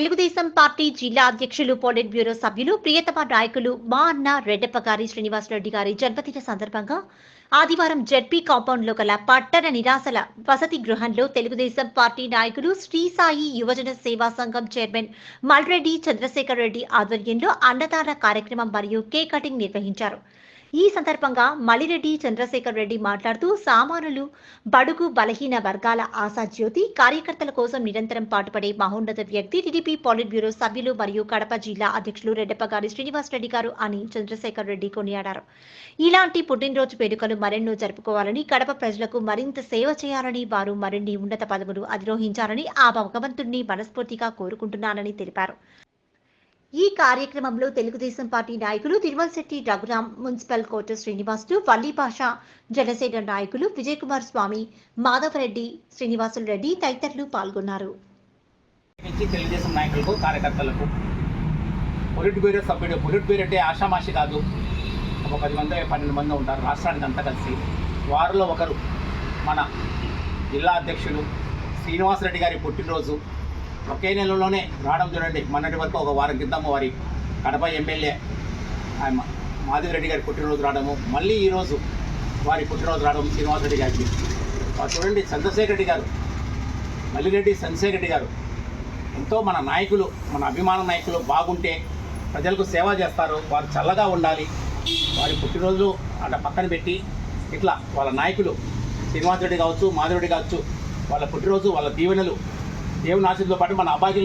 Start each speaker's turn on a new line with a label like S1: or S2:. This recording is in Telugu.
S1: తెలుగుదేశం పార్టీ జిల్లా అధ్యక్షులు, పోలిట్ బ్యూరో సభ్యులు, ప్రియతమ నాయకులు మా అన్న రెడ్డప్పగారి శ్రీనివాసరెడ్డి గారి జన్మదిన సందర్భంగా ఆదివారం జెడ్పీ కాంపౌండ్లో గల పట్టణ నిరాశల వసతి గృహంలో తెలుగుదేశం పార్టీ నాయకులు శ్రీ సాయి యువజన సేవా సంఘం చైర్మన్ మల్రెడ్డి చంద్రశేఖర్ రెడ్డి ఆధ్వర్యంలో అన్నదాన కార్యక్రమం మరియు కేక్ కటింగ్ నిర్వహించారు. ఈ సందర్భంగా మల్లిరెడ్డి చంద్రశేఖర్ రెడ్డి మాట్లాడుతూ సామాన్యులు, బడుగు బలహీన వర్గాల ఆశాజ్యోతి, కార్యకర్తల కోసం నిరంతరం పాటుపడే మహోన్నత వ్యక్తి, టీడీపీ పోలిట్ బ్యూరో సభ్యులు మరియు కడప జిల్లా అధ్యక్షులు రెడ్డప్పగారి శ్రీనివాసరెడ్డి గారు అని చంద్రశేఖర్ రెడ్డి కొనియాడారు. ఇలాంటి పుట్టినరోజు వేడుకలు మరెన్నో జరుపుకోవాలని, కడప ప్రజలకు మరింత సేవ చేయాలని, వారు మరిన్ని ఉన్నత పదవులు అధిరోహించాలని ఆ భగవంతుడిని మనస్ఫూర్తిగా కోరుకుంటున్నానని తెలిపారు. ఈ కార్యక్రమంలో తెలుగుదేశం పార్టీ నాయకులు తిరుమలశెట్టి రఘురాం, మున్సిపల్ కోర్టు శ్రీనివాసులు, వల్లీభాష జనసేన నాయకులు విజయకుమార్ స్వామి, మాధవరెడ్డి, శ్రీనివాసులు రెడ్డి తదితరులు పాల్గొన్నారు.
S2: తెలుగుదేశం నాయకులకు, కార్యకర్తలకు, పొలిట్ బ్యూరో సభ్యుడు, పొలిట్ బ్యూరో అంటే ఆషామాషి కాదు, ఒక 10 మంది 12 మంది ఉంటారు రాష్ట్రానికి అంతా కలిసి. వారిలో ఒకరు మన జిల్లా అధ్యక్షులు శ్రీనివాసరెడ్డి గారి పుట్టినరోజు. ఒకే నెలలోనే రావడం చూడండి. మొన్నటి వరకు ఒక వారం క్రితం వారి కడప ఎమ్మెల్యే మాధవరెడ్డి గారి పుట్టినరోజు రావడము, మళ్ళీ ఈరోజు వారి పుట్టినరోజు రావడం శ్రీనివాసరెడ్డి గారికి. చూడండి, చంద్రశేఖర్ రెడ్డి గారు, మల్లిరెడ్డి చంద్రశేఖర్ రెడ్డి గారు ఎంతో మన నాయకులు, మన అభిమాన నాయకులు బాగుంటే ప్రజలకు సేవ చేస్తారు. వారు చల్లగా ఉండాలి. వారి పుట్టినరోజు అట్లా పక్కన పెట్టి ఇట్లా వాళ్ళ నాయకులు శ్రీనివాసరెడ్డి కావచ్చు, మాధవరెడ్డి కావచ్చు, వాళ్ళ పుట్టినరోజు, వాళ్ళ దీవెనలు దేవుని ఆశీస్సులతో పాటు మన అబ్బాయిలు